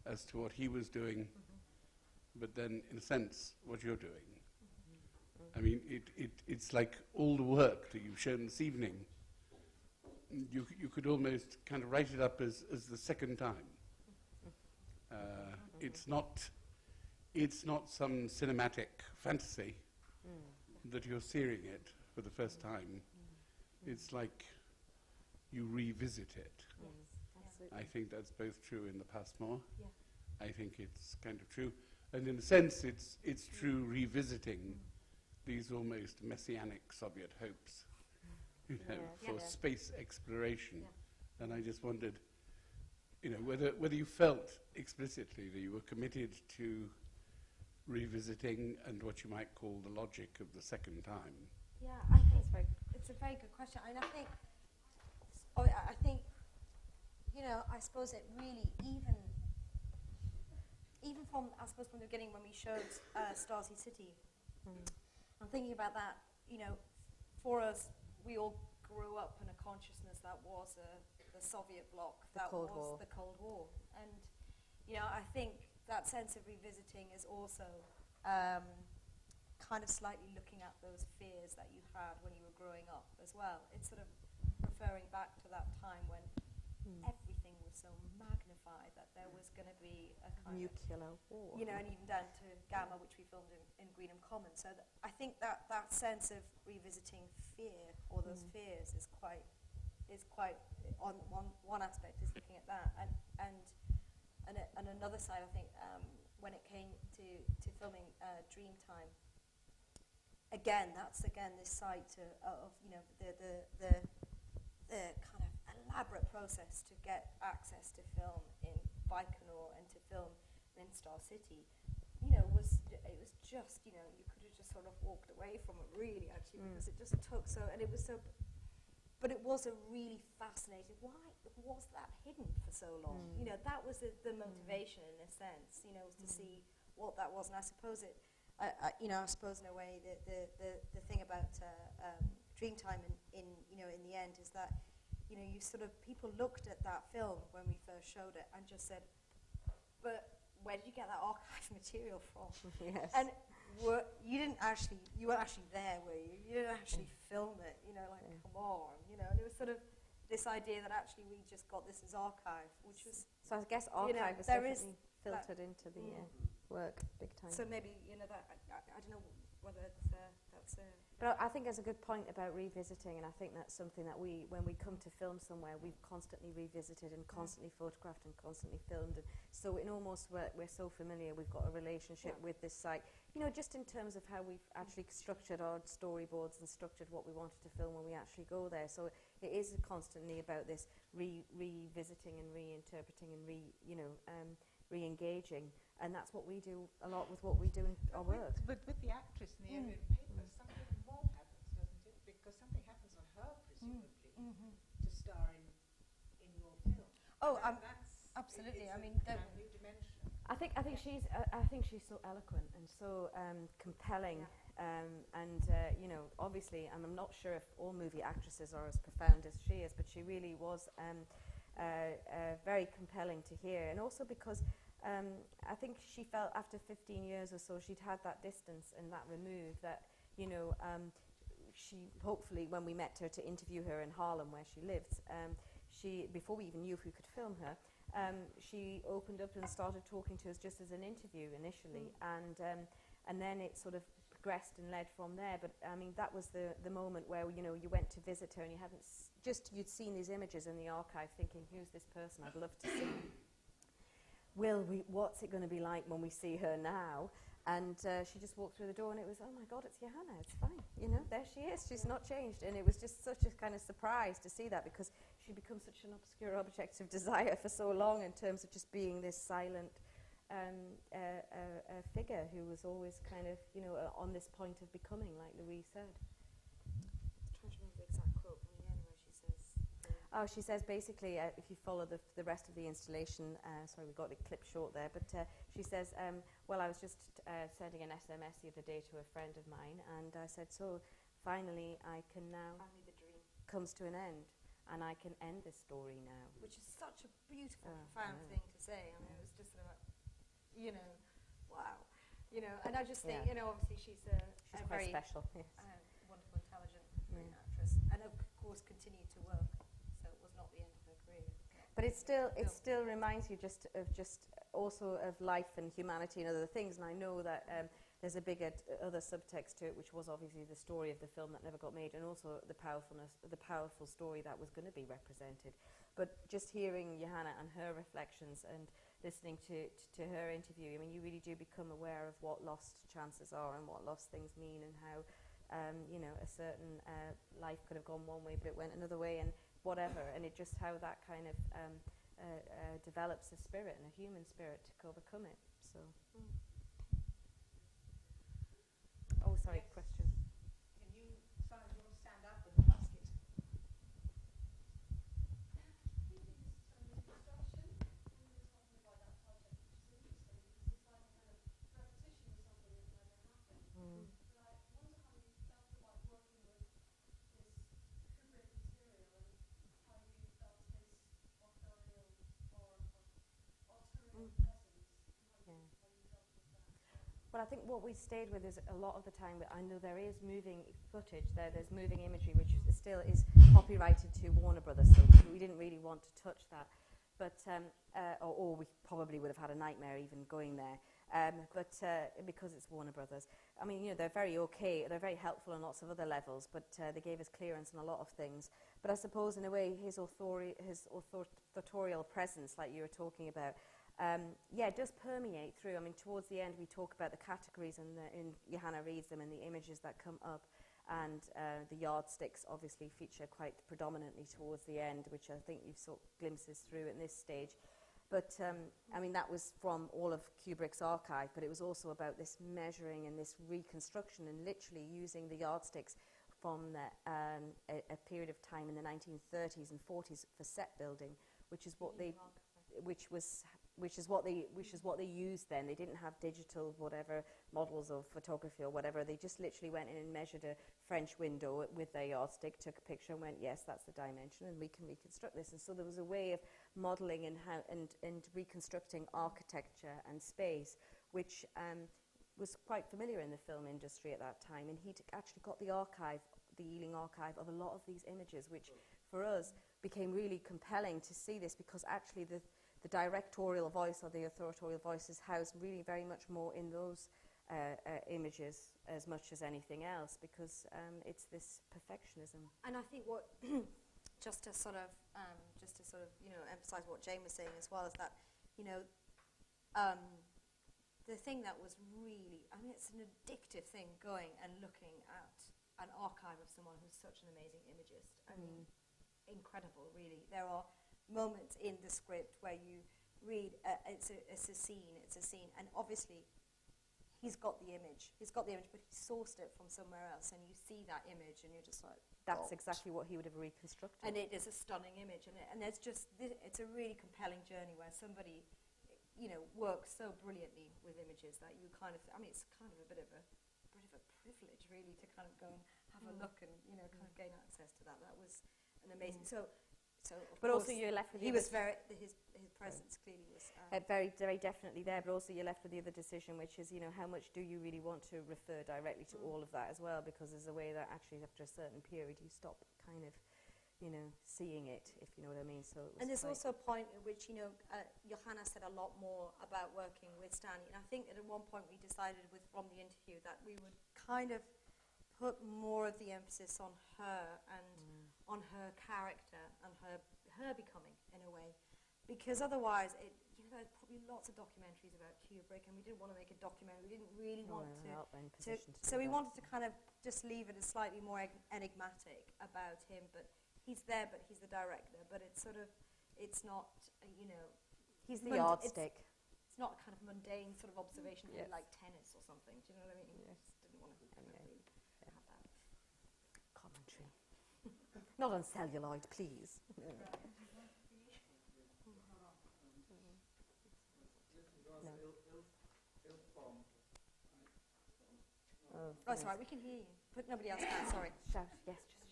as to what he was doing, but then, in a sense, what you're doing. I mean, it's like all the work that you've shown this evening. You could almost kind of write it up as the second time. It's not some cinematic fantasy that you're seeing it for the first time. It's like you revisit it. I think that's both true in the Passmore. I think it's kind of true, and in a sense, it's true revisiting these almost messianic Soviet hopes you know, Yeah. for Yeah. space exploration. Yeah. And I just wondered, you know, whether you felt explicitly that you were committed to revisiting and what you might call the logic of the second time. Yeah, I think it's a very good question. And I think, you know, I suppose it really, even from, I suppose, from the beginning when we showed Stasi City, I'm thinking about that, you know, for us, we all grew up in a consciousness that was the Soviet bloc, that Cold was War. the Cold War. And, you know, I think that sense of revisiting is also kind of slightly looking at those fears that you had when you were growing up as well. It's sort of referring back to that time when everything was so magnified that there was going to be a kind Nuclear war. you know, and even down to Gamma, which we filmed in Greenham Commons. So I think that sense of revisiting fear, or those fears, is quite on one aspect is looking at that, and another side, I think, when it came to filming Dreamtime. Again, that's this side of you know the kind of elaborate process to get access to film in Baikonur and to film in Star City. You know, it was just, you know, you could have just sort of walked away from it, really, actually, because it just took so, and it was so. But it was a really fascinating. Why was that hidden for so long? You know, that was the motivation in a sense. You know, was to see what that was, and I suppose it. You know, I suppose in a way the thing about Dreamtime in you know in the end is that, you know, you sort of, people looked at that film when we first showed it and just said, but where did you get that archive material from? Yes. And you weren't actually there, were you? You didn't actually film it, you know, like, come on, you know. And it was sort of this idea that actually we just got this as archive, which was, So I guess you know, archive was there is definitely filtered into the work big time. so maybe, you know, that, I don't know whether that's a... But I think there's a good point about revisiting, and I think that's something that when we come to film somewhere, we've constantly revisited and constantly photographed and constantly filmed. And so in almost we're so familiar, we've got a relationship with this site. You know, just in terms of how we've actually structured our storyboards and structured what we wanted to film when we actually go there. So it is constantly about this revisiting and reinterpreting and re-engaging. And that's what we do a lot with what we do in our work. But with the actress in the Aryan Papers, something more happens, doesn't it? Because something happens on her, presumably, to star in your film. Oh, That's absolutely. It's I mean, a new dimension. I think she's so eloquent and so compelling, and you know, obviously, and I'm not sure if all movie actresses are as profound as she is, but she really was very compelling to hear, and also because I think she felt after 15 years or so she'd had that distance and that remove that, you know, she hopefully, when we met her to interview her in Harlem where she lived, she, before we even knew if we could film her, she opened up and started talking to us just as an interview initially, and then it sort of progressed and led from there. But I mean, that was the moment where, you know, you went to visit her and you hadn't you'd seen these images in the archive, thinking, who's this person? I'd love to see. What's it going to be like when we see her now? And she just walked through the door and it was, oh my God, it's Johanna, it's fine. You know, there she is, she's not changed. And it was just such a kind of surprise to see that, because she'd become such an obscure object of desire for so long in terms of just being this silent figure who was always kind of, you know, on this point of becoming, like Louise said. I'm trying to remember the exact quote from the end where she says... Oh, she says basically, if you follow the rest of the installation, sorry, we got it clipped short there, but she says, well, I was just sending an SMS the other day to a friend of mine, and I said, so finally I can now... Finally the dream. Comes to an end, and I can end this story now. Which is such a beautiful, profound thing to say. I mean, it was just sort of, you know, wow. You know, and I just think, you know, obviously she's a quite very special, yes. wonderful, intelligent actress, and of course continued to work. So it was not the end of her career. But it still reminds you just also of life and humanity and other things. And I know that there's a bigger other subtext to it, which was obviously the story of the film that never got made, and also the powerful story that was going to be represented. But just hearing Johanna and her reflections and listening to her interview, I mean, you really do become aware of what lost chances are and what lost things mean, and how a certain life could have gone one way, but it went another way, and whatever. And it just how that kind of develops a spirit and a human spirit to overcome it. So. Oh, sorry, question. Can you, Sana, do you want to stand up and ask it? Well, I think what we stayed with is a lot of the time, I know there is moving footage there, there's moving imagery, which still is copyrighted to Warner Brothers, so we didn't really want to touch that. But, or we probably would have had a nightmare even going there, because it's Warner Brothers. I mean, they're very okay, they're very helpful on lots of other levels, but they gave us clearance on a lot of things. But I suppose, in a way, his authorial presence, like you were talking about, it does permeate through. I mean, towards the end, we talk about the categories, and Johanna reads them, and the images that come up, and the yardsticks obviously feature quite predominantly towards the end, which I think you've saw glimpses through at this stage. But, I mean, that was from all of Kubrick's archive, but it was also about this measuring and this reconstruction, and literally using the yardsticks from a period of time in the 1930s and 40s for set building, which is what they used then. They didn't have digital whatever models of photography or whatever. They just literally went in and measured a French window with their yardstick, took a picture and went, yes, that's the dimension, and we can reconstruct this. And so there was a way of modelling and reconstructing architecture and space, which was quite familiar in the film industry at that time. And he'd actually got the Ealing archive of a lot of these images, which for us became really compelling to see this, because actually the directorial voice or the authorial voice is housed really very much more in those images as much as anything else, because it's this perfectionism. And I think what, just to sort of emphasize what Jane was saying as well, is that, the thing that was really, I mean, it's an addictive thing going and looking at an archive of someone who's such an amazing imagist. I mean, incredible, really. There are moments in the script where you read, it's a scene, and obviously he's got the image, but he sourced it from somewhere else, and you see that image, and you're just like, that's exactly what he would have reconstructed. And it is a stunning image, and there's just, it's a really compelling journey where somebody, works so brilliantly with images that you kind of, I mean, it's kind of a bit of a privilege, really, to kind of go and have a look and, kind of gain access to that. That was an amazing, so but also you're left with he was very, his presence clearly was very, very definitely there, but also you're left with the other decision, which is, how much do you really want to refer directly to all of that as well, because there's a way that actually after a certain period you stop kind of, seeing it, if you know what I mean. So and there's also a point at which, Johanna said a lot more about working with Stanley, and I think that at one point we decided from the interview that we would kind of put more of the emphasis on her and on her character and her becoming, in a way, because otherwise there's probably lots of documentaries about Kubrick, and we didn't want to make a documentary. We didn't really want to so we wanted to kind of just leave it as slightly more enigmatic about him, but he's there, but he's the director, but it's sort of, it's not, he's the yardstick. It's not kind of mundane sort of observation like tennis or something, do you know what I mean? Yes. Just didn't want to kind of really have that Commentary. Not on celluloid, please. Oh, sorry, we can hear you, but nobody else can, sorry. Shout, yes, just shout.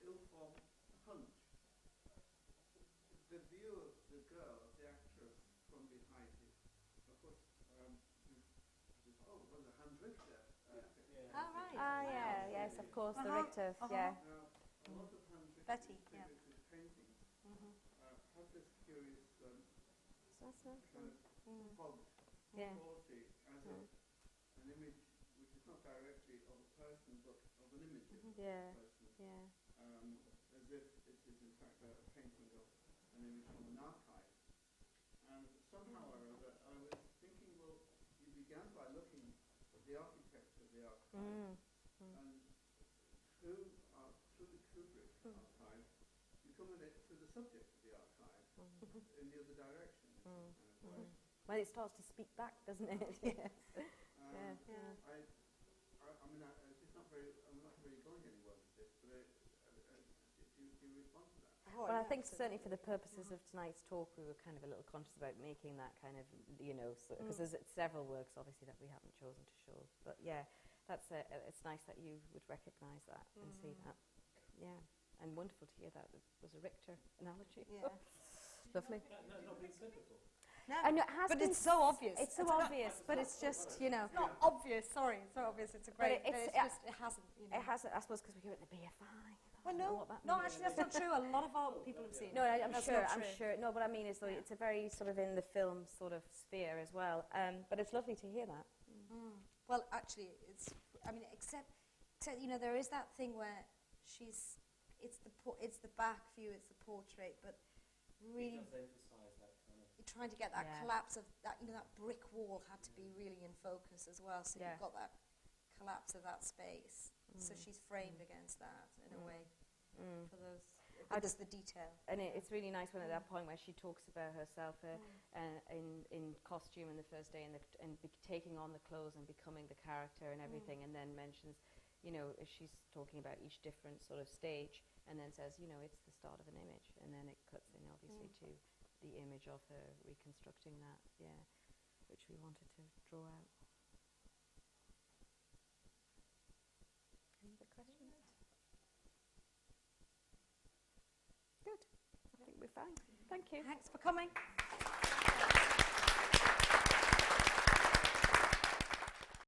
Ill-formed hunch. The view of the girl, the actress, from behind it, of course, was a Hans Richter. Oh, right. Yes, of course, the Richter, yeah. A lot of Hans Betty, Richter's paintings have this curious That's nice. kind of fog quality as an image which is not directly of a person, but of an image of a person. As if it is in fact a painting of an image from an archive. And somehow or other, I was thinking, well, you began by looking at the architecture of the archive, And through the Kubrick archive, you come at it through the subject of the archive in the other direction in some kind of way. Well, it starts to speak back, doesn't it? Yes. I mean, it's not very. I'm not really going anywhere with this, but do you respond to that? Well, I think certainly for the purposes of tonight's talk, we were kind of a little conscious about making that kind of, because there's several works, obviously, that we haven't chosen to show. But yeah, it's nice that you would recognise that and see that. Yeah, and wonderful to hear that. It was a Richter analogy. Yeah. Lovely. No, not been said before. No, I know, it has but been it's so obvious. It's so obvious, but it's just, It's not obvious, sorry, it's so obvious, it's a great, But but it's- it's just, it hasn't, It has, I suppose, because we hear it in the BFI. Well, know no, what that no, means. actually, that's not true. A lot of our people have seen it. No, I'm That's sure. not I'm true. sure. No, but I mean, it's it's a very sort of in the film sort of sphere as well. But it's lovely to hear that. Well, actually, except there is that thing where it's the back view, it's the portrait, but really It does emphasise that kind of. you're trying to get that Yeah. collapse of that, that brick wall had to be really in focus as well. So Yeah. you've got that collapse of that space. So she's framed against that in a way for those. But there's the detail. And it's really nice when at that point where she talks about herself in costume in the first day and taking on the clothes and becoming the character and everything, and then mentions, she's talking about each different sort of stage, and then says, it's the start of an image, and then it cuts in obviously to the image of her reconstructing that, which we wanted to draw out. Any other questions? Good. I think we're fine. Thank you. Thanks for coming.